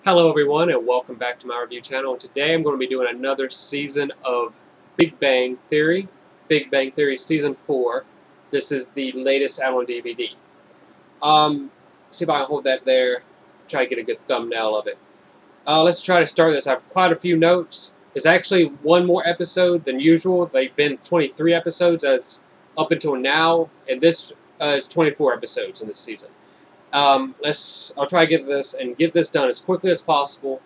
Hello everyone and welcome back to my review channel. And today I'm going to be doing another season of Big Bang Theory. Big Bang Theory Season 4. This is the latest out on DVD. See if I can hold that there. Try to get a good thumbnail of it. Let's try to start this. I have quite a few notes. There's actually one more episode than usual. They've been 23 episodes as up until now, and this is 24 episodes in this season. I'll try to get this done as quickly as possible,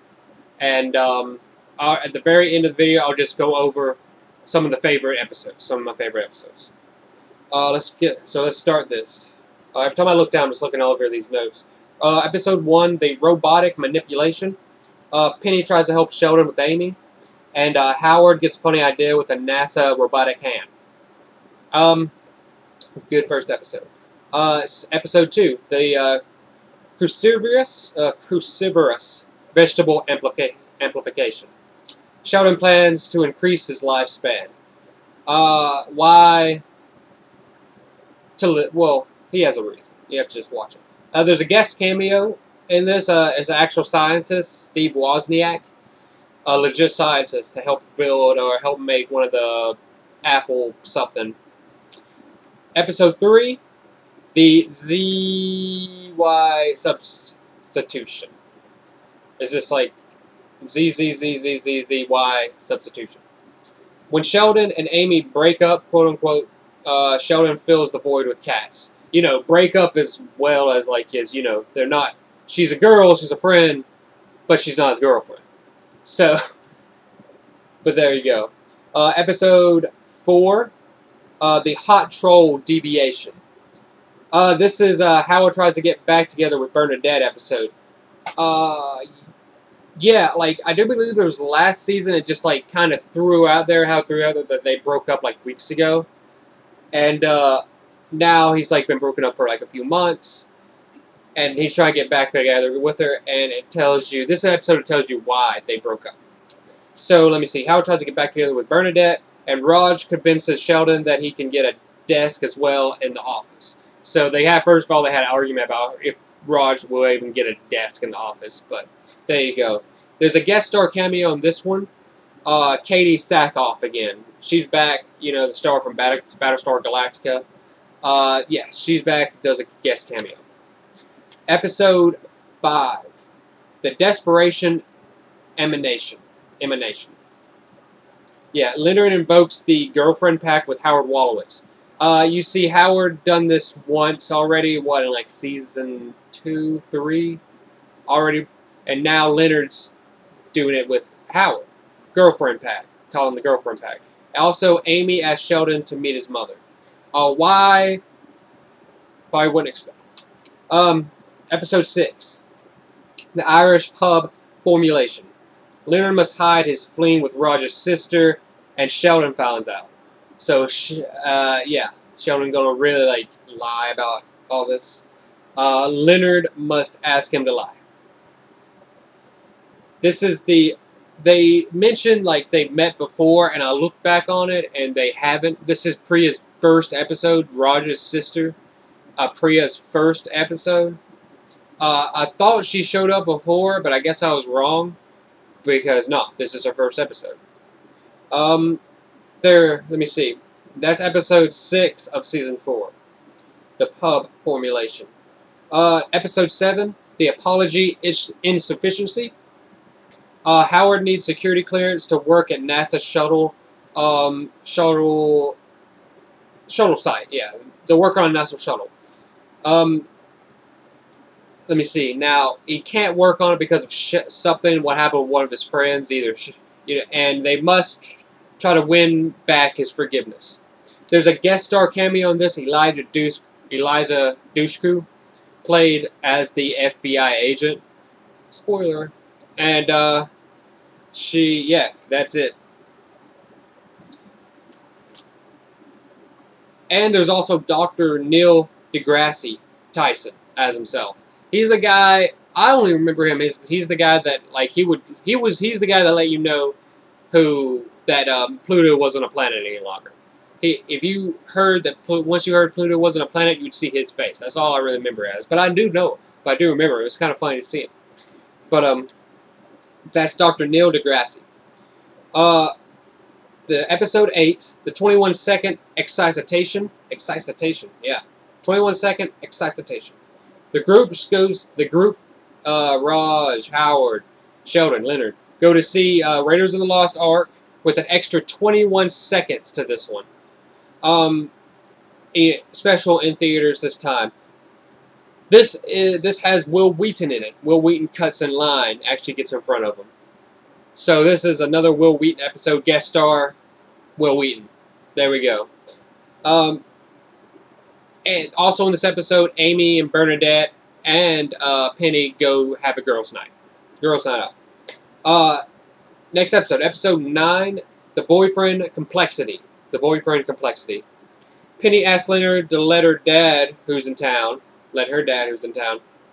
and at the very end of the video, I'll just go over some of my favorite episodes. Let's start this. Every time I look down, I'm just looking over these notes. Episode 1, the robotic manipulation. Penny tries to help Sheldon with Amy, and Howard gets a funny idea with a NASA robotic hand. Good first episode. Episode 2, the cruciferous vegetable amplification. Sheldon plans to increase his lifespan. Why? Well, he has a reason. You have to just watch it. There's a guest cameo in this as an actual scientist, Steve Wozniak, a legit scientist to help build or help make one of the Apple something. Episode 3. The ZY substitution. Is this like ZZZZZY substitution? When Sheldon and Amy break up, quote unquote, Sheldon fills the void with cats. You know, break up as well as like his, you know, they're not, she's a girl, she's a friend, but she's not his girlfriend. So, but there you go. Episode 4, the hot troll deviation. This is Howard tries to get back together with Bernadette episode. Yeah, like, I do believe it was last season, it just, like, kind of threw out there that they broke up, like, weeks ago. And, now he's, like, been broken up for, like, a few months. And he's trying to get back together with her, and it tells you, this episode tells you why they broke up. So, let me see. Howard tries to get back together with Bernadette, and Raj convinces Sheldon that he can get a desk as well in the office. So first of all, they had an argument about if Raj will even get a desk in the office, but there you go. There's a guest star cameo in this one. Katie Sackhoff again. She's back, you know, the star from Battlestar Galactica. Yeah, she's back, does a guest cameo. Episode 5. The Desperation Emanation. Yeah, Leonard invokes the girlfriend pact with Howard Wolowitz. You see Howard done this once already, what, in like season 2, 3 already, and now Leonard's doing it with Howard. Girlfriend pact, calling the girlfriend pact. Also, Amy asked Sheldon to meet his mother. Why? I wouldn't expect. Episode 6. The Irish pub formulation. Leonard must hide his fleeing with Roger's sister, and Sheldon finds out. So, yeah, Sheldon gonna really, like, lie about all this. Leonard must ask him to lie. This is they mentioned, like, they met before, and I looked back on it, and they haven't. This is Priya's first episode, Roger's sister. Priya's first episode. I thought she showed up before, but I guess I was wrong, because, no, this is her first episode. Let me see. That's episode 6 of season 4. The pub formulation. Episode 7. The apology is insufficiency. Howard needs security clearance to work at NASA shuttle site. Yeah, the work on a NASA shuttle. Let me see. Now he can't work on it because of something. What happened with one of his friends? And they must try to win back his forgiveness. There's a guest star cameo in this. Eliza Dushku played as the FBI agent. Spoiler. And yeah, that's it. And there's also Dr. Neil DeGrasse Tyson as himself. He's the guy. I only remember him as he's the guy that, like, he's the guy that let you know that Pluto wasn't a planet any longer. If you heard that, once you heard Pluto wasn't a planet, you'd see his face. That's all I really remember it as. But I do know, but I do remember. It was kind of funny to see him. But That's Dr. Neil deGrasse. The episode 8, the 21-second excitation. Excitation, yeah. 21-second excitation. The group, Raj, Howard, Sheldon, Leonard, go to see Raiders of the Lost Ark with an extra 21 seconds to this one. Special in theaters this time. This has Will Wheaton in it. Will Wheaton cuts in line, actually gets in front of him. So this is another Will Wheaton episode, guest star Will Wheaton. There we go. And also in this episode, Amy and Bernadette and Penny go have a girls' night. Girls' night out. Next episode, episode 9, the boyfriend complexity. The boyfriend complexity. Penny asks Leonard to let her dad, who's in town,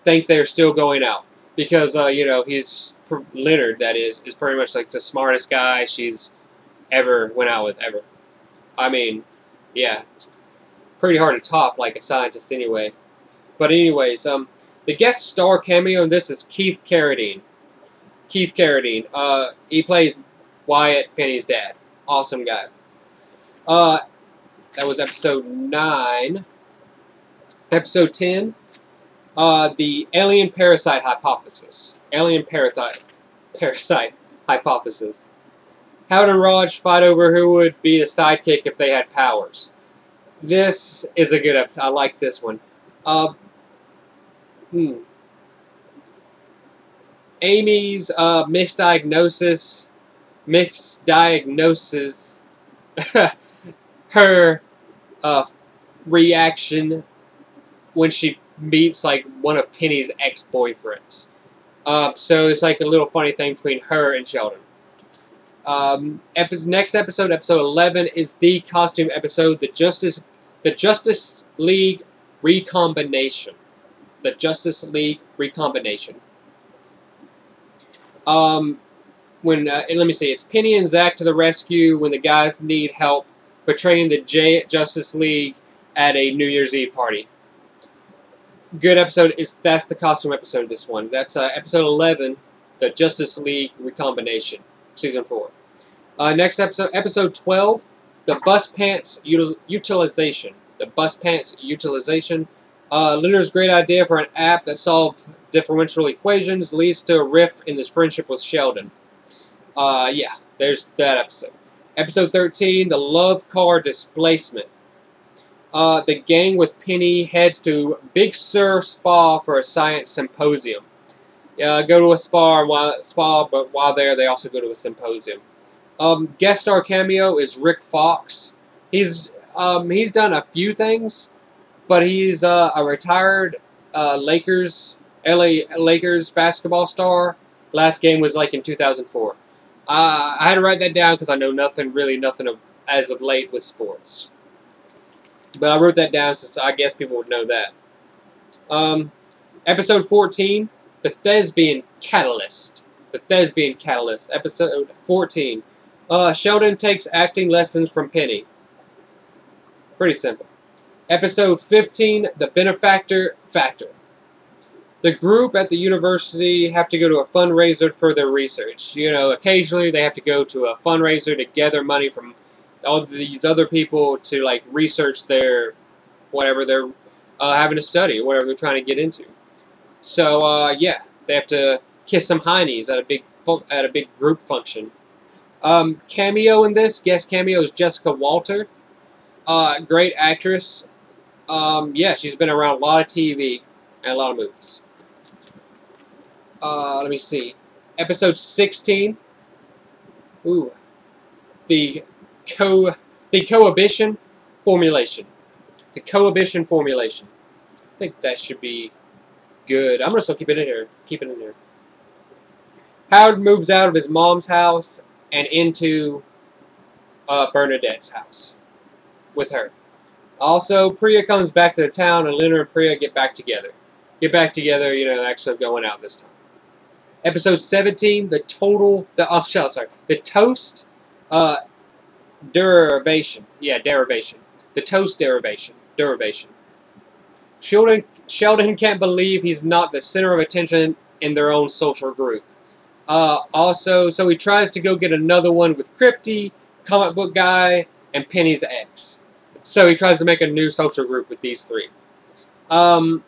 think they're still going out. Because, you know, Leonard, that is pretty much like the smartest guy she's ever went out with, ever. I mean, yeah. Pretty hard to top, like a scientist anyway. But anyways, the guest star cameo in this is Keith Carradine. Keith Carradine. He plays Wyatt, Penny's dad. Awesome guy. That was episode 9. Episode 10. The alien parasite hypothesis. Alien parasite hypothesis. Howard and Raj fight over who would be the sidekick if they had powers. This is a good episode. I like this one. Amy's misdiagnosis, her reaction when she meets like one of Penny's ex-boyfriends. So it's like a little funny thing between her and Sheldon. Next episode, episode 11, is the costume episode, the Justice League Recombination. The Justice League Recombination. Let me see, it's Penny and Zach to the rescue when the guys need help betraying the Justice League at a New Year's Eve party. Good episode. That's the costume episode of this one. That's episode 11, the Justice League Recombination, season 4. Next episode, episode 12, the bus pants utilization. The bus pants utilization. Leonard's great idea for an app that solves differential equations leads to a rift in his friendship with Sheldon. Yeah, there's that episode. Episode 13, the love car displacement. The gang with Penny heads to Big Sur Spa for a science symposium. Go to a spa, but while there, they also go to a symposium. Guest star cameo is Rick Fox. He's done a few things, but he's a retired LA Lakers basketball star. Last game was like in 2004. I had to write that down because I know nothing as of late with sports. But I wrote that down so I guess people would know that. Episode 14, the Thespian Catalyst. The Thespian Catalyst. Episode 14. Sheldon takes acting lessons from Penny. Pretty simple. Episode 15, the Benefactor Factor. The group at the university have to go to a fundraiser for their research. You know, occasionally they have to go to a fundraiser to gather money from all these other people to, like, research their, whatever they're having to study, or whatever they're trying to get into. So, yeah, they have to kiss some heinies at a big group function. Cameo in this, guest cameo is Jessica Walter. Great actress. Yeah, she's been around a lot of TV and a lot of movies. Let me see. Episode 16. Ooh. The cohibition formulation. The cohibition formulation. I think that should be good. I'm going to still keep it in here. Keep it in there. Howard moves out of his mom's house and into Bernadette's house with her. Also, Priya comes back to the town, and Leonard and Priya get back together. You know, actually going out this time. Episode 17, the toast derivation. Yeah, derivation. The toast derivation. Sheldon can't believe he's not the center of attention in their own social group. Also, so he tries to go get another one with Crypty, comic book guy, and Penny's ex. So he tries to make a new social group with these three. The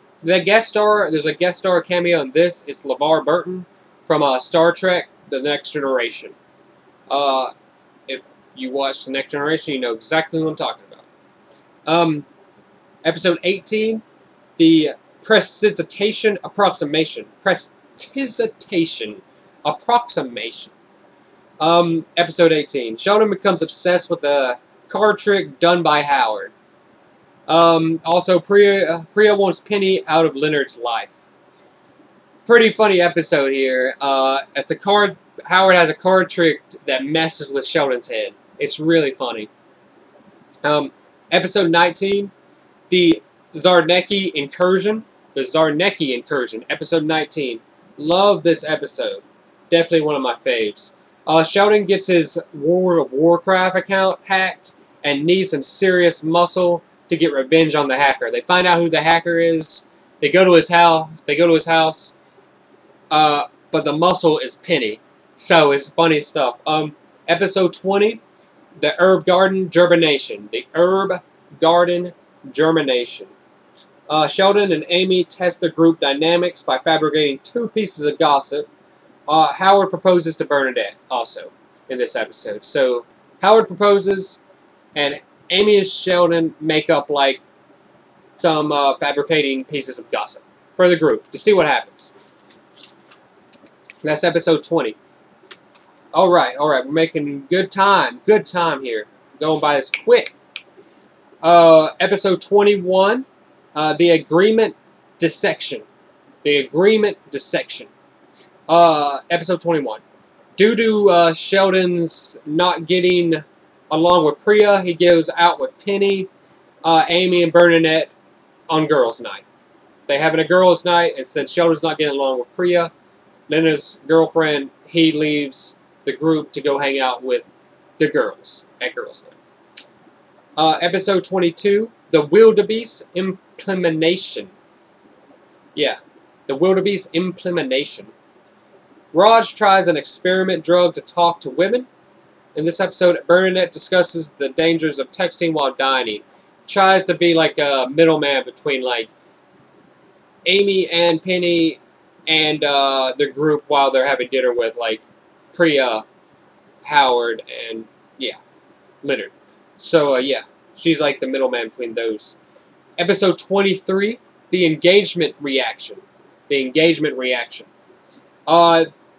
guest star, there's a guest star cameo in this. It's LeVar Burton from Star Trek: The Next Generation. If you watch The Next Generation, you know exactly what I'm talking about. Episode 18, the Prestidigitation Approximation. Prestidigitation Approximation. Episode 18. Sheldon becomes obsessed with a card trick done by Howard. Also, Priya wants Penny out of Leonard's life. Pretty funny episode here. It's a card. Howard has a card trick that messes with Sheldon's head. It's really funny. Episode 19, the Czarnecki Incursion. The Czarnecki Incursion. Episode 19. Love this episode. Definitely one of my faves. Sheldon gets his World of Warcraft account hacked and needs some serious muscle to get revenge on the hacker. They find out who the hacker is. They go to his house. But the muscle is Penny. So it's funny stuff. Episode 20, the Herb Garden Germination. The Herb Garden Germination. Sheldon and Amy test the group dynamics by fabricating 2 pieces of gossip. Howard proposes to Bernadette also in this episode. So Howard proposes, and Amy and Sheldon make up like some fabricating pieces of gossip for the group to see what happens. That's episode 20. Alright, we're making good time here. Going by this quick. Episode 21, the Agreement Dissection. The Agreement Dissection. Episode 21. Due to Sheldon's not getting along with Priya, he goes out with Penny, Amy, and Bernadette on girls' night. They're having a girls' night, and since Sheldon's not getting along with Priya, Leonard's girlfriend, he leaves the group to go hang out with the girls at girls' night. Episode 22, the wildebeest implementation. Yeah, the wildebeest implementation. Raj tries an experiment drug to talk to women. In this episode, Bernadette discusses the dangers of texting while dining. Tries to be like a middleman between like Amy and Penny and the group while they're having dinner with like Priya, Howard, and yeah, Leonard. So yeah, she's like the middleman between those. Episode 23, the engagement reaction. The engagement reaction.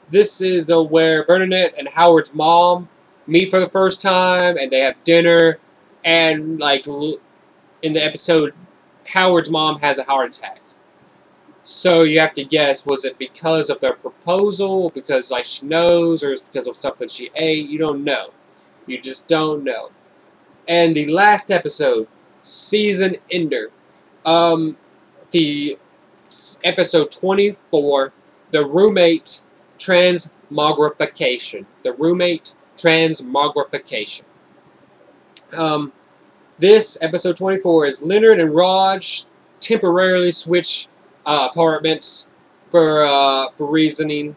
This is where Bernadette and Howard's mom meet for the first time, and they have dinner, and like in the episode, Howard's mom has a heart attack. So you have to guess, was it because of their proposal, because like she knows, or is it because of something she ate? You don't know. You just don't know. And the last episode, season ender, the episode 24, the roommate transmogrification. The roommate transmogrification. This episode 24 is Leonard and Raj temporarily switch apartments for reasoning.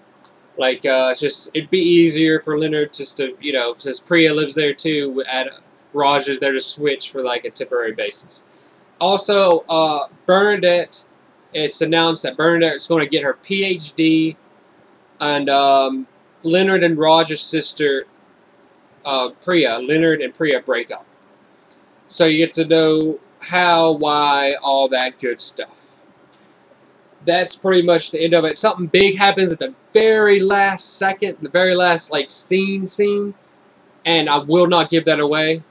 Like just it'd be easier for Leonard just to, you know, since Priya lives there too, Raj is there to switch for like a temporary basis. Also, Bernadette. It's announced that Bernadette is going to get her PhD, and Leonard and Raj's sister, Priya, Leonard and Priya break up. So you get to know how, why, all that good stuff. That's pretty much the end of it. Something big happens at the very last second, the very last like scene, and I will not give that away.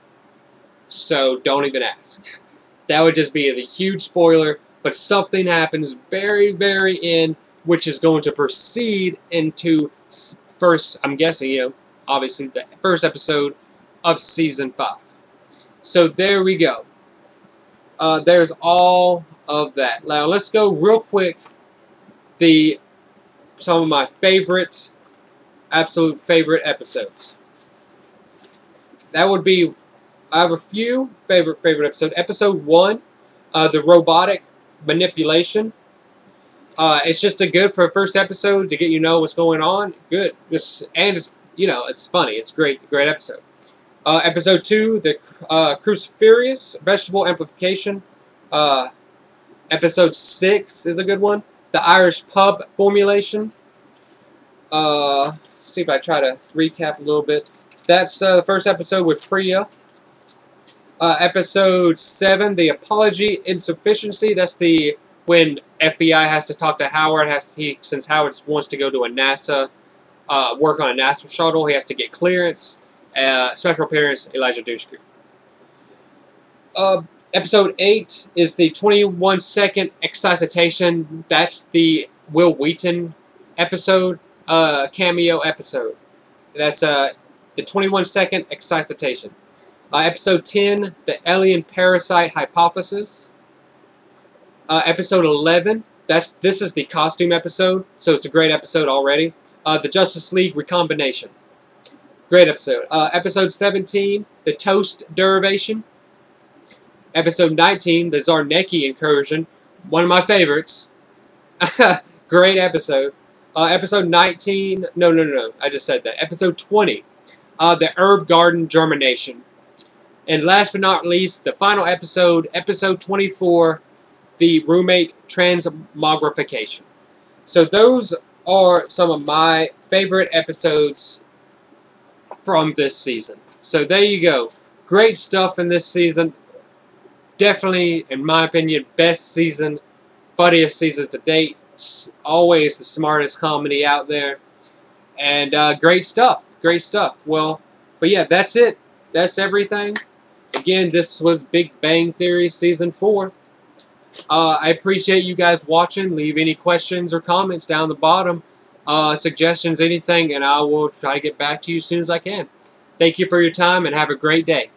So don't even ask. That would just be a huge spoiler. But something happens very, very end, which is going to proceed into first, I'm guessing, you know, obviously the first episode of season 5. So there we go. There's all of that. Now let's go real quick. Some of my favorite, absolute favorite episodes. That would be, I have a few favorite episodes. Episode 1, the robotic manipulation. It's just a good for a first episode to get what's going on. Good, and it's it's funny. It's great episode. Episode 2, the cruciferous vegetable amplification. Episode 6 is a good one. The Irish pub formulation. See if I try to recap a little bit. That's the first episode with Priya. Episode 7, the apology insufficiency. That's the when FBI has to talk to Howard. Since Howard wants to go to a NASA work on a NASA shuttle, he has to get clearance. Special appearance, Elijah Dushku. Episode 8 is the 21-second excitation. That's the Will Wheaton episode, cameo episode. That's the 21-second excitation. Episode 10, the alien parasite hypothesis. Episode 11, this is the costume episode, so it's a great episode already. The Justice League recombination. Great episode. Episode 17, the toast derivation. Episode 19, the Czarnecki Incursion. One of my favorites. Great episode. Episode 19, no, I just said that. Episode 20, the herb garden germination. And last but not least, the final episode, episode 24, the roommate transmogrification. So those are some of my favorite episodes from this season. So there you go. Great stuff in this season. Definitely, in my opinion, best season, funniest season to date. Always the smartest comedy out there. And great stuff. Great stuff. Well, but yeah, that's it. That's everything. Again, this was Big Bang Theory Season 4. I appreciate you guys watching. Leave any questions or comments down the bottom. Suggestions, anything, and I will try to get back to you as soon as I can. Thank you for your time, and have a great day.